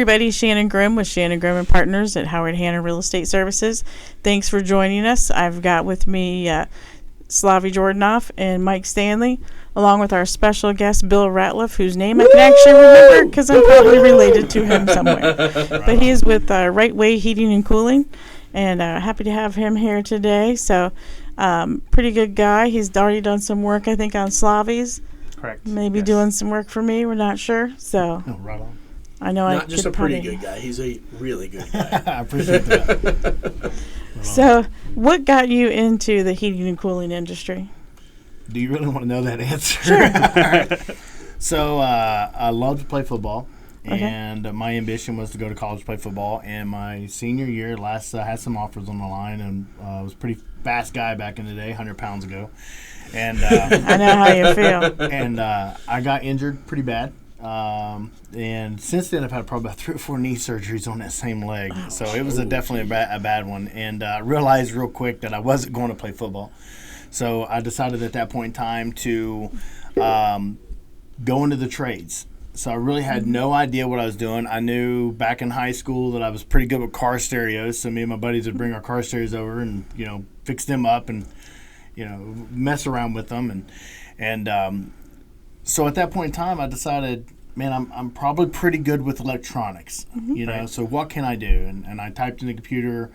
everybody, Shannon Grimm with Shannon Grimm and Partners at Howard Hanna Real Estate Services. Thanks for joining us. I've got with me Slavy Jordanoff and Mike Stanley, along with our special guest, Bill Ratliff, whose name I can actually remember because I'm probably related to him somewhere. But he is with Right Way Heating and Cooling, and happy to have him here today. So, pretty good guy. He's already done some work, I think, on Slavy's. Correct. Maybe doing some work for me. We're not sure. So, right on. I know Not just a pretty good guy. He's a really good guy. I appreciate that. So, what got you into the heating and cooling industry? Do you really want to know that answer? Sure. Right. So, I love to play football, and my ambition was to go to college to play football. And my senior year, I had some offers on the line, and I was a pretty fast guy back in the day, 100 pounds ago. And I know how you feel. And I got injured pretty bad. And since then, I've had probably about 3 or 4 knee surgeries on that same leg. So it was definitely a bad one. And I realized real quick that I wasn't going to play football. So I decided at that point in time to go into the trades. So I really had no idea what I was doing. I knew back in high school that I was pretty good with car stereos. So me and my buddies would bring our car stereos over and, fix them up and, mess around with them. And so at that point in time, I decided, man, I'm probably pretty good with electronics, so what can I do? And I typed in the computer,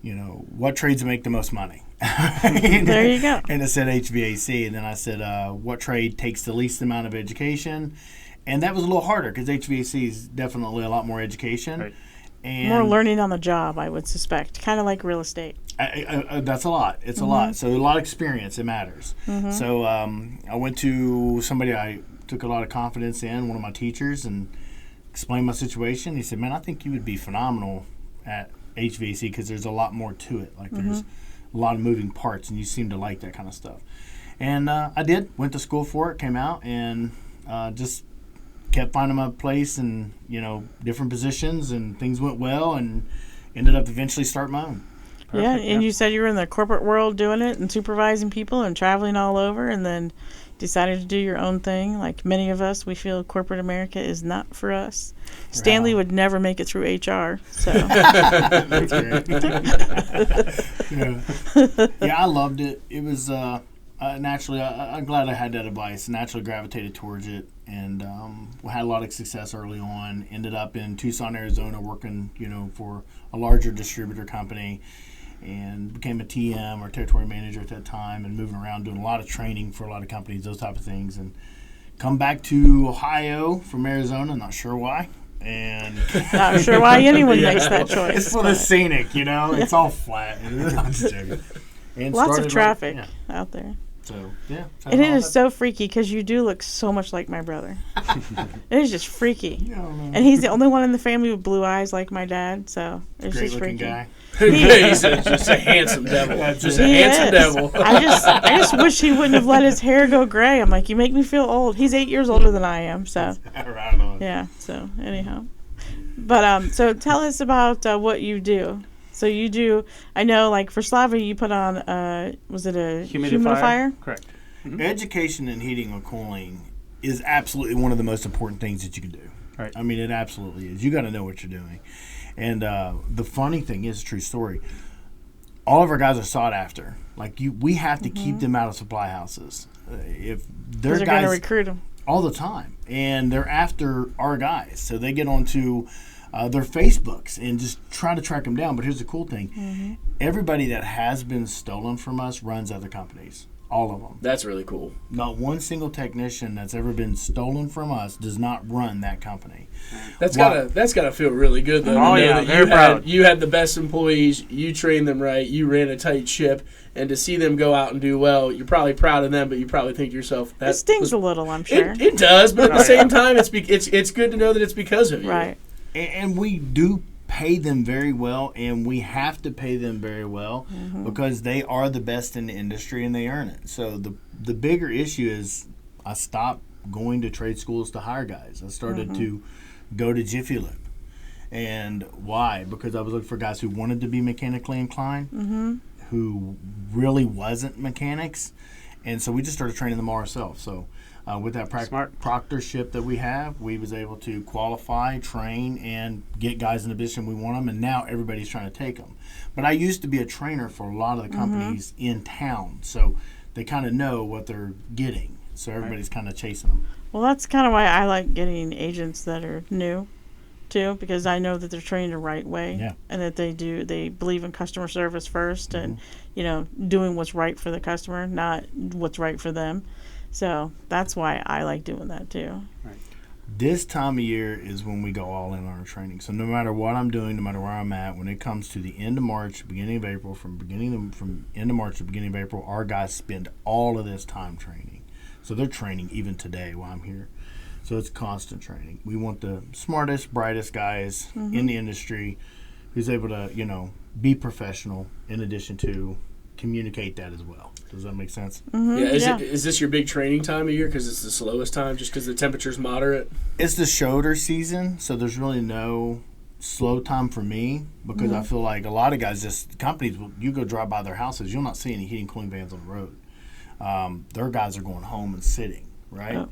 what trades make the most money? There you go. And it said HVAC. And then I said, what trade takes the least amount of education? And that was a little harder because HVAC is definitely a lot more education. Right. And More learning on the job, I would suspect. Kind of like real estate. That's a lot. It's a lot. So a lot of experience. It matters. So I went to somebody I took a lot of confidence in, one of my teachers, and explained my situation. He said, man, I think you would be phenomenal at HVAC because there's a lot more to it. Like there's a lot of moving parts, and you seem to like that kind of stuff. And I did. Went to school for it, came out, and just kept finding my place in, different positions, and things went well, and ended up eventually starting my own. Perfect, yeah, and you said you were in the corporate world doing it and supervising people and traveling all over, and then decided to do your own thing. Like many of us, we feel corporate America is not for us. Stanley would never make it through HR. So That's great. Yeah, I loved it. It was naturally, I'm glad I had that advice. Naturally gravitated towards it, and had a lot of success early on. Ended up in Tucson, Arizona, working, for a larger distributor company, and became a TM or territory manager at that time, and moving around doing a lot of training for a lot of companies, those type of things. And come back to Ohio from Arizona, not sure why. And not sure why anyone makes that choice. It's for the scenic, it's all flat. I'm just joking. And lots of traffic out there. So, yeah. And it is so freaky because you do look so much like my brother. It is just freaky. And he's the only one in the family with blue eyes like my dad, so it's just freaky. Guy. He's just a handsome devil. Just a handsome devil. I just wish he wouldn't have let his hair go gray. I'm like, you make me feel old. He's 8 years older than I am, so. Right on. Yeah, so anyhow. But so tell us about what you do. So you do, I know, like for Slavy, you put on, was it a humidifier? Correct. Mm-hmm. Education in heating or cooling is absolutely one of the most important things that you can do. Right. I mean, it absolutely is. You got to know what you're doing. And the funny thing is, true story, all of our guys are sought after. Like, we have to keep them out of supply houses. If they're going to recruit them. All the time. And they're after our guys. So they get onto their Facebooks and just try to track them down. But here's the cool thing. Everybody that has been stolen from us runs other companies. All of them. That's really cool. Not one single technician that's ever been stolen from us does not run that company. That's gotta feel really good though. Oh, to know yeah, that very proud. You had the best employees, you trained them right, you ran a tight ship, and to see them go out and do well, you're probably proud of them, but you probably think to yourself that it stings a little, I'm sure. It does, but at the same time, it's good to know that it's because of you. Right. And we do pay them very well, and we have to pay them very well because they are the best in the industry and they earn it. So the bigger issue is I stopped going to trade schools to hire guys. I started to go to Jiffy Lube. And why? Because I was looking for guys who wanted to be mechanically inclined, who really wasn't mechanics, And so we just started training them ourselves. So with that proctorship that we have, we was able to qualify, train, and get guys in the position we want them. And now everybody's trying to take them. But I used to be a trainer for a lot of the companies in town. So they kind of know what they're getting. So everybody's kind of chasing them. Well, that's kind of why I like getting agents that are new, too, because I know that they're trained the right way, and that they believe in customer service first, and doing what's right for the customer, not what's right for them. So that's why I like doing that too. Right. This time of year is when we go all in on our training. So no matter what I'm doing, no matter where I'm at, when it comes to the end of March, beginning of April, from end of March to beginning of April, our guys spend all of this time training. So they're training even today while I'm here. So it's constant training. We want the smartest, brightest guys in the industry who's able to, be professional in addition to communicate that as well. Does that make sense? Is this your big training time of year because it's the slowest time just because the temperature's moderate? It's the shoulder season, so there's really no slow time for me because I feel like a lot of guys, companies, you go drive by their houses, you'll not see any heating cooling vans on the road. Their guys are going home and sitting, right? Oh.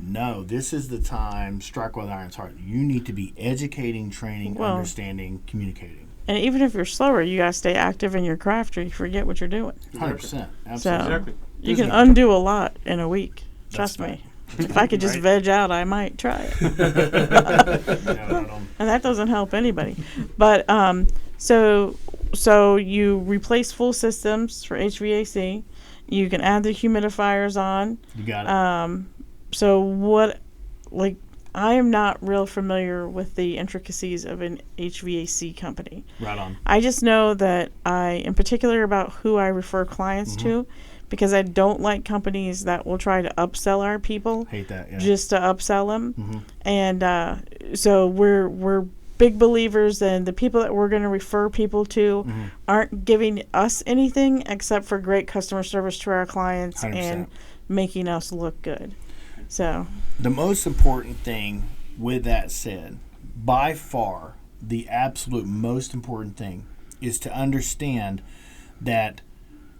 No, this is the time, strike while the iron's hot. You need to be educating, training, understanding, communicating. And even if you're slower, you got to stay active in your craft or you forget what you're doing. 100%. Absolutely. So you can undo a lot in a week. Trust me. If I could just veg out, I might try it. And that doesn't help anybody. But so you replace full systems for HVAC. You can add the humidifiers on. You got it. So I am not real familiar with the intricacies of an HVAC company. Right on. I just know that I am particular about who I refer clients to, because I don't like companies that will try to upsell our people. Hate that, yeah. Just to upsell them. And so we're big believers in the people that we're going to refer people to aren't giving us anything except for great customer service to our clients 100%. And making us look good. So the most important thing with that said, by far, the absolute most important thing is to understand that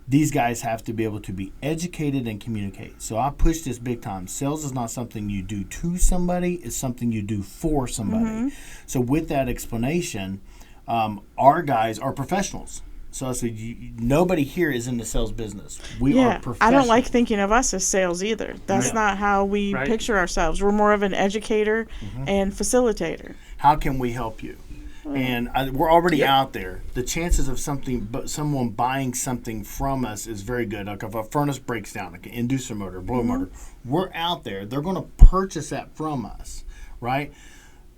these guys have to be able to be educated and communicate. So I push this big time. Sales is not something you do to somebody, it's something you do for somebody. So with that explanation, our guys are professionals. So I said, nobody here is in the sales business. We are professionals. I don't like thinking of us as sales either. That's not how we picture ourselves. We're more of an educator and facilitator. How can we help you? And we're already out there. The chances of someone buying something from us is very good. Like if a furnace breaks down, like an inducer motor, blower motor, we're out there. They're going to purchase that from us, right?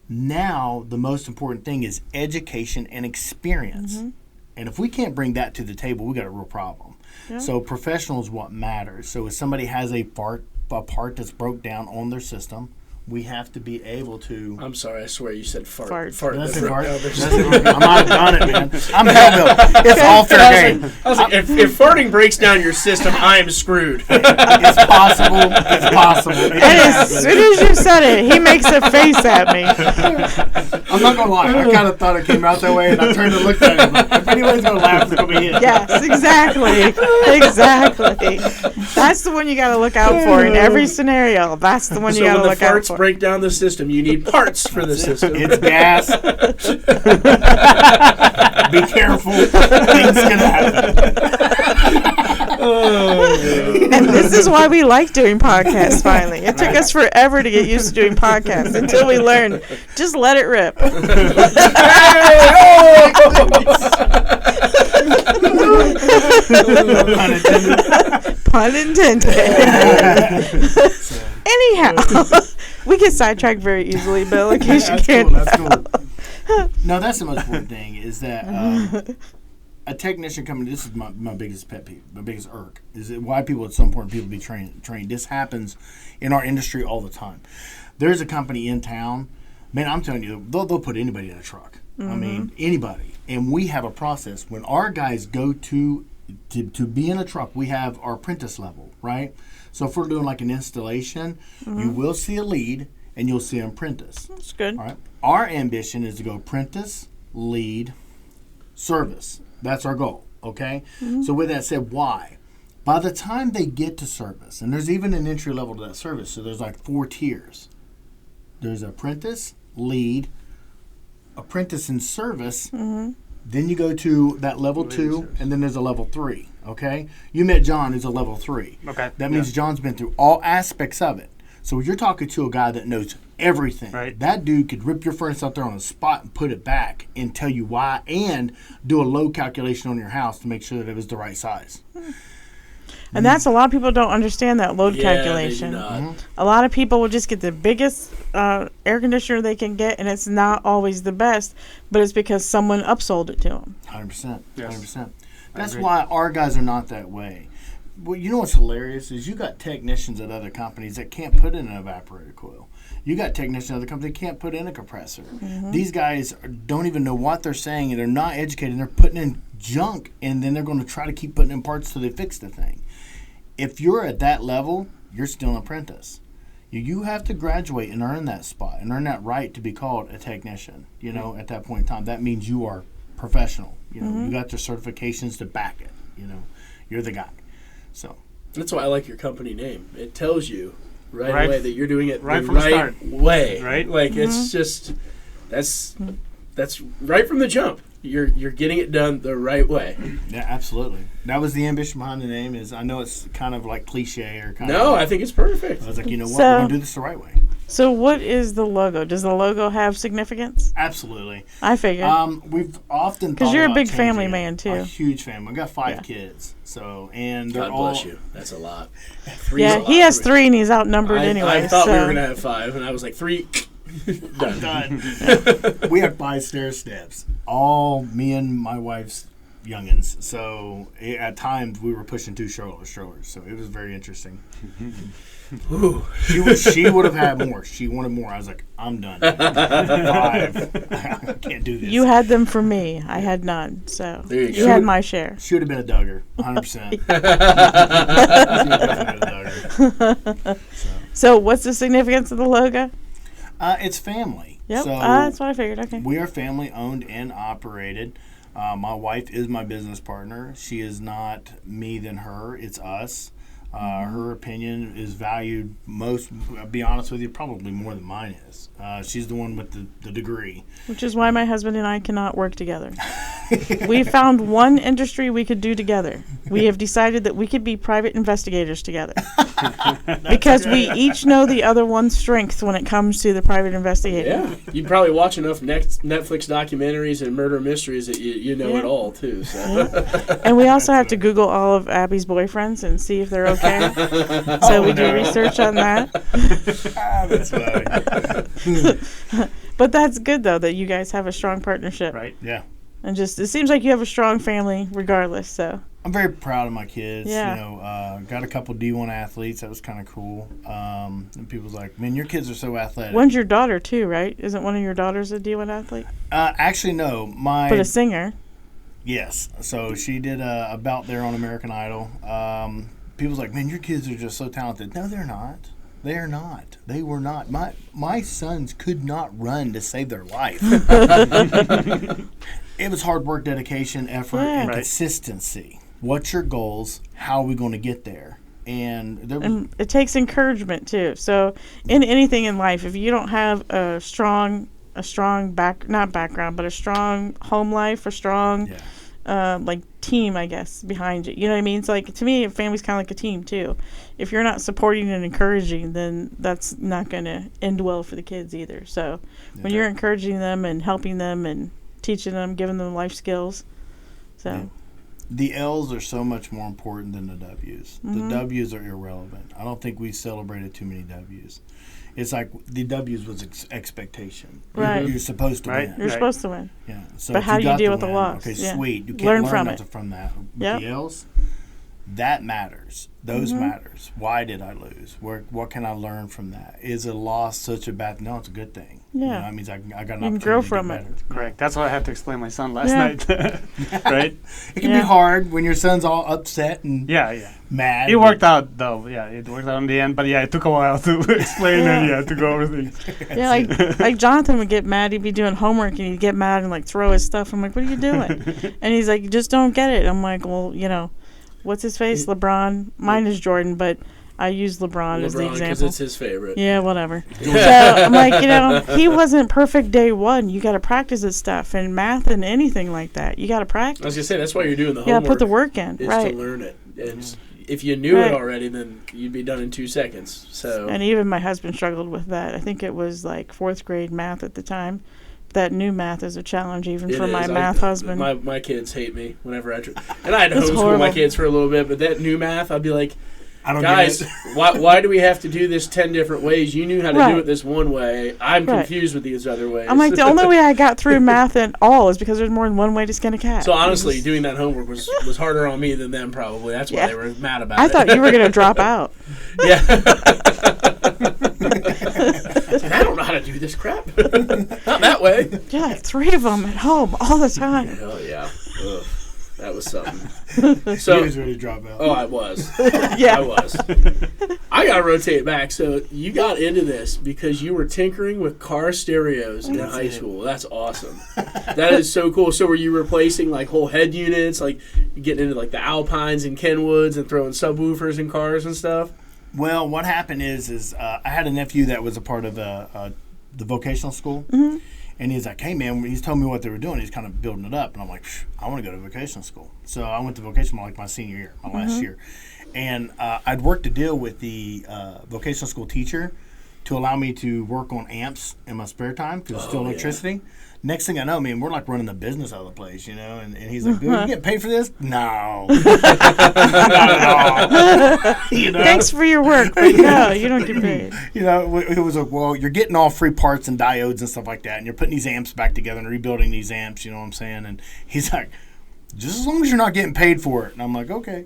Now, the most important thing is education and experience. And if we can't bring that to the table, we got a real problem. So professional is what matters. So if somebody has a part that's broke down on their system, we have to be able to. I'm sorry, I swear you said fart. Fart. That's a fart. I might have done it, man. I'm Hellville. It's all fair game. I was like, if farting breaks down your system, I am screwed. It's possible. It's possible. And as soon as you said it, he makes a face at me. I'm not gonna lie. I kind of thought it came out that way, and I turned and looked at him. If anybody's gonna laugh, it's gonna be him. Yes, exactly. That's the one you got to look out for in every scenario. That's the one you got to look out for. Break down the system. You need parts for the system. It's gas. Be careful. Things can happen. And this is why we like doing podcasts finally. It took us forever to get used to doing podcasts until we learned just let it rip. Pun intended. Anyhow, we get sidetracked very easily, Bill, in case you can't. That's cool. No, that's the most important thing is that a technician coming. This is my biggest pet peeve, my biggest irk, is that why it's so important people be trained. This happens in our industry all the time. There's a company in town, man, I'm telling you, they'll put anybody in a truck. I mean, anybody. And we have a process. When our guys go to be in a truck, we have our apprentice level, right? So if we're doing like an installation, you will see a lead and you'll see an apprentice. That's good. All right. Our ambition is to go apprentice, lead, service. That's our goal, okay? So with that said, why? By the time they get to service, and there's even an entry level to that service, so there's like 4 tiers. There's apprentice, lead, apprentice in service, then you go to that level 2, and then there's a level 3, okay? You met John, who's a level 3. Okay. That means John's been through all aspects of it. So you're talking to a guy that knows everything. Right. That dude could rip your furnace out there on the spot and put it back and tell you why and do a load calculation on your house to make sure that it was the right size. And that's a lot of people don't understand that load Yeah, calculation. They do not. A lot of people will just get the biggest air conditioner they can get, and it's not always the best, but it's because someone upsold it to them. 100%. Yes. 100%. That's agree. why our guys are not that way. Well, you know what's hilarious is you got technicians at other companies that can't put in an evaporator coil. You got technicians at other companies that can't put in a compressor. These guys don't even know what they're saying, and they're not educated. They're putting in junk, and then they're going to try to keep putting in parts till they fix the thing. If you're at that level, you're still an apprentice. You have to graduate and earn that spot and earn that right to be called a technician. You know, at that point in time, that means you are professional. You know, you got your certifications to back it. You know, you're the guy. So That's why I like your company name. It tells you right Right away that you're doing it right the from the right start. way. Right. Like it's just that's right from the jump. You're getting it done the right way. yeah, absolutely. That was the ambition behind the name. Is I know it's kind of like cliche or kind No, of. I think it's perfect. I was like, you know what? So- We're gonna do this the right way. So what is the logo? Does the logo have significance? Absolutely. I figured. We've often 'Cause thought you're a about big changing family it. man, too. A huge family. I've got 5 Yeah. kids. So and they're God all bless you. That's a lot. Three's yeah, a lot he has for me. 3 and he's outnumbered I anyway. thought we so. were gonna have 5, and I was like 3. Done. done. We have 5 stair steps. All me and my wife's youngins. So at times we were pushing 2 strollers. So it was very interesting. Ooh. She would have had more. She wanted more. I was like, I'm done. 5. I can't do this. You had them for me. I had none. So There you you go. had my share. She would have been a Duggar, 100%. She would have been a Duggar. So what's the significance of the logo? It's family. Yep, So that's what I figured. Okay. we are family owned and operated. My wife is my business partner. She is not me than her. It's us. Her opinion is valued most, I'll be honest with you, probably more than mine is. She's the one with the degree. Which is why my husband and I cannot work together. We found one industry we could do together. We have decided that we could be private investigators together. Because we each know the other one's strength when it comes to the private investigating. Yeah, you probably watch enough Netflix documentaries and murder mysteries that you know it all too. So. And we also have to Google all of Abby's boyfriends and see if they're okay. So we do research on that. That's funny. But that's good, though, that you guys have a strong partnership. Right. Yeah. And just, it seems like you have a strong family regardless, so. I'm very proud of my kids. Yeah. You know, got a couple D1 athletes. That was kind of cool. And people's like, man, your kids are so athletic. One's your daughter, too, right? Isn't one of your daughters a D1 athlete? Actually, no. But a singer. Yes. So she did a bout there on American Idol. People's like, man, your kids are just so talented. No, they're not. They are not. They were not. My sons could not run to save their life. It was hard work, dedication, effort, and Right. consistency. What's your goals? How are we going to get there? And there was, And it takes encouragement, too. So in anything in life, if you don't have a strong not background, but a strong home life, a strong like team, I guess, behind you. You know what I mean? It's like, to me, a family's kind of like a team too. If you're not supporting and encouraging, then that's not going to end well for the kids either. So when you're encouraging them and helping them and teaching them, giving them life skills, so the L's are so much more important than the W's. Mm-hmm. The W's are irrelevant. I don't think we celebrated too many W's. It's like the W's was expectation. Right. You're supposed to Right. win. you're Right. supposed to win. Yeah. So But if how do you got deal the with the win, loss? Okay, Yeah. sweet. You can't Learn learn from nothing it. from that. With Yep. the L's, that matters. Those Mm-hmm. matters. Why did I lose? What can I learn from that? Is a loss such a bad? No, it's a good thing. Yeah. You know, that means I got an can opportunity grow to from get it. better. Correct. That's what I had to explain to my son last Yeah. night. Right? It can Yeah. be hard when your son's all upset and Yeah, yeah. mad. It worked out though. Yeah, it worked out in the end. But yeah, it took a while to explain and to go over things. Yeah, like Jonathan would get mad. He'd be doing homework and he'd get mad and like throw his stuff. I'm like, what are you doing? And he's like, you just don't get it. I'm like, well, what's his face? LeBron. Mine is Jordan, but I use LeBron as the LeBron, because example. it's his favorite. Yeah, whatever. So I'm like, he wasn't perfect day one. You got to practice this stuff, and math and anything like that. You got to practice. I was gonna say that's why you're doing the You homework. got to put the work in, is right? to learn it. And if you knew it already, then you'd be done in 2 seconds. So. And even my husband struggled with that. I think it was like 4th grade math at the time. That new math is a challenge even for my math husband. My kids hate me whenever I try. And I had to It's homeschool horrible. my kids for a little bit, but that new math, I'd be like, I don't guys, get it. why do we have to do this 10 different ways? You knew how to Right. do it this one way. I'm Right. confused with these other ways. I'm like, the only way I got through math at all is because there's more than one way to skin a cat. So honestly, doing that homework was harder on me than them probably. That's why Yeah. they were mad about I it. thought you were going to drop out. Yeah. And I don't know how to do this crap. Not that way. Yeah, like 3 of them at home all the time. Hell yeah. Ugh, that was something. He So, was ready to drop out. oh, I was. Yeah. I was. I got to rotate back. So you got into this because you were tinkering with car stereos in high school. That's awesome. That is so cool. So were you replacing like whole head units, like getting into like the Alpines and Kenwoods and throwing subwoofers in cars and stuff? Well, what happened is I had a nephew that was a part of the vocational school, and he's like, "Hey, man," he's told me what they were doing. He's kind of building it up, and I'm like, "I want to go to vocational school." So I went to vocational like my senior year, my last year, and I'd worked a deal with the vocational school teacher to allow me to work on amps in my spare time because it's still electricity. Next thing I know, man, we're like running the business out of the place, and he's like, "Dude, you get paid for this?" No, not at all. Thanks for your work, but no, you don't get paid. It was like, well, you're getting all free parts and diodes and stuff like that, and you're putting these amps back together and rebuilding these amps, you know what I'm saying? And he's like, just as long as you're not getting paid for it. And I'm like, okay.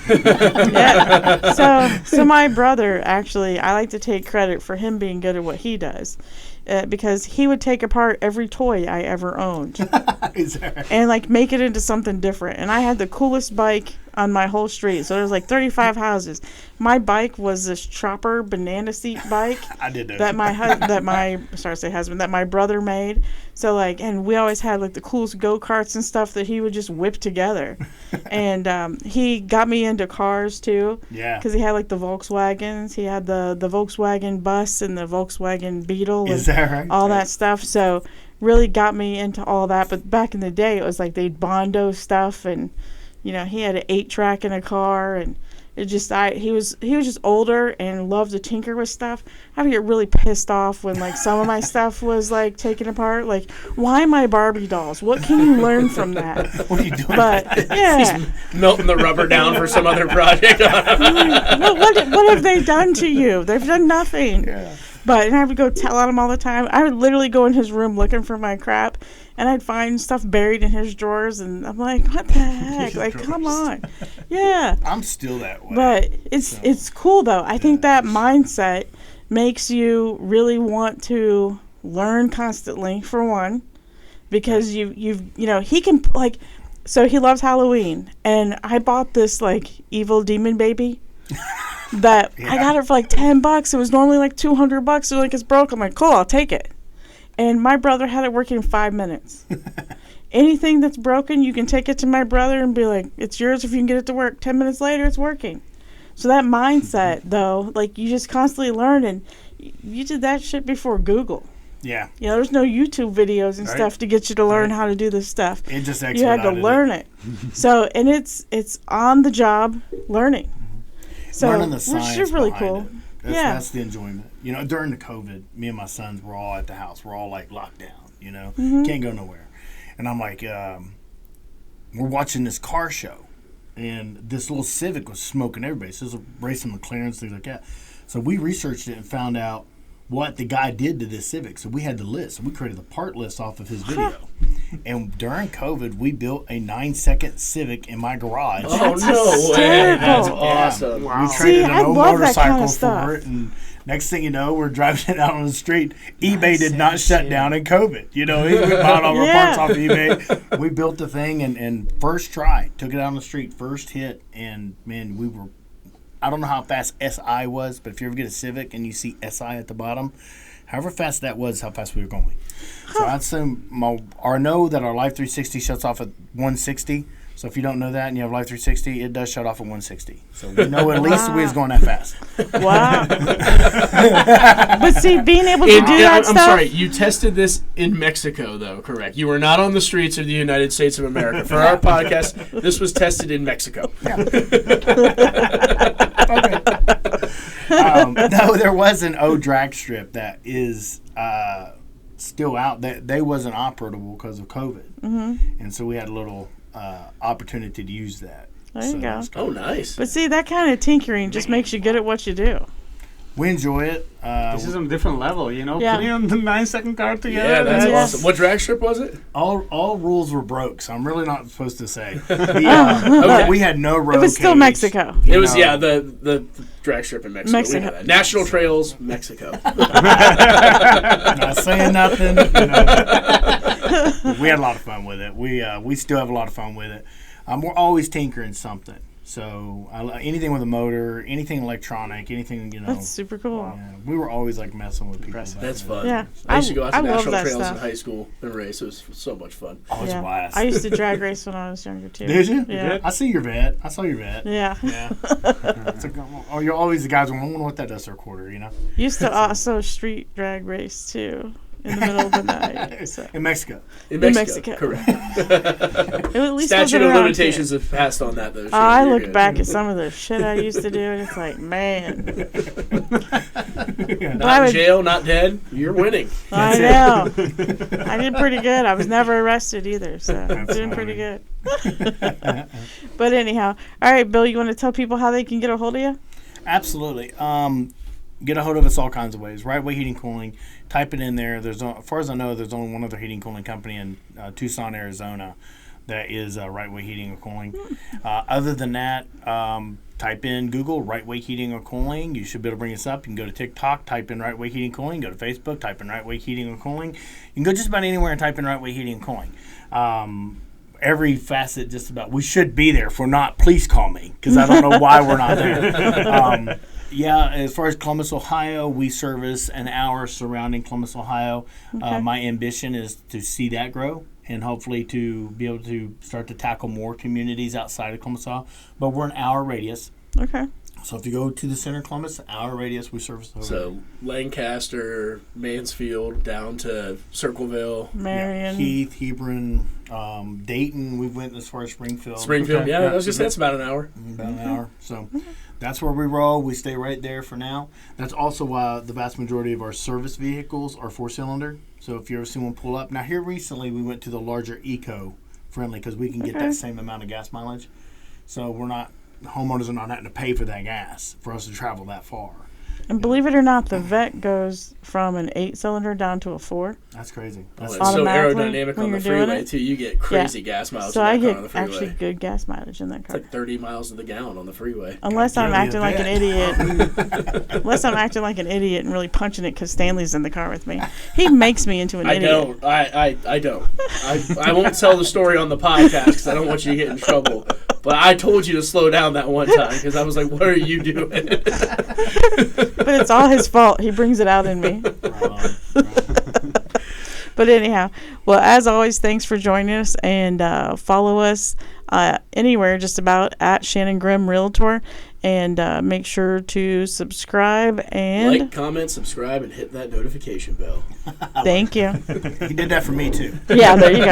Yeah. So my brother, actually, I like to take credit for him being good at what he does. Because he would take apart every toy I ever owned and like make it into something different. And I had the coolest bike on my whole street. So there's like 35 houses. My bike was this chopper banana seat bike. I did those. that my brother made. So like, and we always had like the coolest go-karts and stuff that he would just whip together. And he got me into cars too. Yeah. Because he had like the Volkswagens. He had the Volkswagen bus and the Volkswagen Beetle. Is that right? All that stuff. So really got me into all that. But back in the day, it was like they'd Bondo stuff, and he had an 8-track in a car, and it just he was just older and loved to tinker with stuff. I would get really pissed off when like some of my stuff was like taken apart. Like, why my Barbie dolls? What can you learn from that? What are you doing? But yeah, Melting the rubber down for some other project. what have they done to you? They've done nothing. Yeah. And I would go tell on him all the time. I would literally go in his room looking for my crap, and I'd find stuff buried in his drawers, and I'm like, what the heck? Like, come on. Yeah. I'm still that way. But it's cool, though. I think that mindset makes you really want to learn constantly, for one, because he can, like, so he loves Halloween, and I bought this, like, evil demon baby. That I got it for like $10. It was normally like $200. So like, it's broke. I'm like, cool, I'll take it. And my brother had it working in 5 minutes. Anything that's broken, you can take it to my brother and be like, it's yours if you can get it to work. 10 minutes later, it's working. So that mindset, though, like, you just constantly learn, and you did that shit before Google. Yeah. There's no YouTube videos and Right. stuff to get you to learn how to do this stuff. It just You had to learn it. So, and it's on the job learning. So, Learning the which science is really behind cool. it. Yeah. That's the enjoyment. During the COVID, me and my sons were all at the house. We're all like locked down, Can't go nowhere. And I'm like, we're watching this car show. And this little Civic was smoking everybody. So it was racing McLarens, things like that. So we researched it and found out what the guy did to this Civic. So we had the list. So we created the part list off of his video. And during COVID, we built a 9-second Civic in my garage. Oh, That's no way. hysterical. That's Yeah. awesome. We traded I an old love that kind motorcycle of stuff. for it, and next thing you know, we're driving it out on the street. eBay did not shut down in COVID. We bought all our parts off eBay. We built the thing, and first try, took it out on the street, first hit, and man, I don't know how fast SI was, but if you ever get a Civic and you see SI at the bottom, however fast that was, how fast we were going. So I'd say our know that our Life 360 shuts off at 160. So if you don't know that and you have Life 360, it does shut off at 160. So we know at least we was going that fast. Wow. But see, being able to do that I'm stuff. sorry, you tested this in Mexico, though, correct? You were not on the streets of the United States of America. For our podcast, this was tested in Mexico. No, there was an O drag strip that is still out. That they wasn't operable because of COVID, and so we had a little opportunity to use that. There you go. that's Oh, good. nice. But see, that kind of tinkering just makes you good at what you do. We enjoy it. This is on a different level, you know. Yeah. Putting on the 9-second card together. Yeah, that's Yes. awesome. What drag strip was it? all rules were broke, so I'm really not supposed to say. We had no road. It was still cage. Mexico. It was, know. the drag strip in Mexico. Mexico. We know that. National Trails, Mexico. Not saying nothing. You know. We had a lot of fun with it. We still have a lot of fun with it. We're always tinkering something. So anything with a motor, anything electronic, anything, you know. That's super cool. Yeah, we were always like messing with people. That's fun. Yeah. I used to go out to I love National that Trails stuff. in high school and race. It was so much fun. Oh, it's Yeah. blast. I used to drag race when I was younger too. Did you? Yeah. I see your vet. I saw your vet. Yeah. Yeah. You're always the guys going, I wonder what that does for a quarter, you know? Used to also street drag race too in the middle of the night. So. In Mexico. In In Mexico. Mexico. Correct. It at least Statute wasn't of around limitations here. have passed on that, though. Shannon. I You're look good. back at some of the shit I used to do, and it's like, man, Not I in would- jail, not dead. You're winning. I know. I did pretty good. I was never arrested either, so That's doing pretty good. But anyhow, all right, Bill, you want to tell people how they can get a hold of you? Absolutely. Get a hold of us all kinds of ways. Right Way Heating Cooling. Type it in there. As far as I know, there's only one other heating cooling company in Tucson, Arizona that is Right Way Heating or Cooling. Other than that, type in Google Right Way Heating or Cooling. You should be able to bring us up. You can go to TikTok, type in Right Way Heating Cooling. Go to Facebook, type in Right Way Heating or Cooling. You can go just about anywhere and type in Right Way Heating and Cooling. Every facet, just about. We should be there. If we're not, please call me because I don't know why we're not there. Yeah, as far as Columbus, Ohio, we service an hour surrounding Columbus, Ohio. Okay. My ambition is to see that grow and hopefully to be able to start to tackle more communities outside of Columbus, Ohio. But we're an hour radius. Okay. So if you go to the center of Columbus, an hour radius, we service the whole So Lancaster, Mansfield, down to Circleville. Marion. Heath, Hebron, Dayton. We went as far as Springfield. Springfield, Okay. yeah, Yeah. I was just saying that's about an hour. About an hour. So that's where we roll. We stay right there for now. That's also why the vast majority of our service vehicles are 4-cylinder. So if you ever see one pull up. Now here recently we went to the larger eco-friendly because we can get Okay. that same amount of gas mileage. So homeowners are not having to pay for that gas for us to travel that far. And believe it or not, the vet goes from an 8-cylinder down to a 4. That's crazy. Oh, That's it's so Automatically aerodynamic when on the you're doing freeway, it? too. You get crazy gas mileage So in I that car get on the freeway. actually good gas mileage in that It's car. like 30 miles to the gallon on the freeway. Unless I'm You're the acting like an vet. idiot. Unless I'm acting like an idiot and really punching it because Stanley's in the car with me. He makes me into an I idiot. don't. I don't. I won't tell the story on the podcast because I don't want you to get in trouble. But I told you to slow down that one time because I was like, what are you doing? But it's all his fault. He brings it out in me. right on. But anyhow, well, as always, thanks for joining us, and follow us anywhere just about at Shannon Grimm Realtor, and make sure to subscribe and Like, comment, subscribe, and hit that notification bell. thank you. He did that for me too. Yeah, there you go.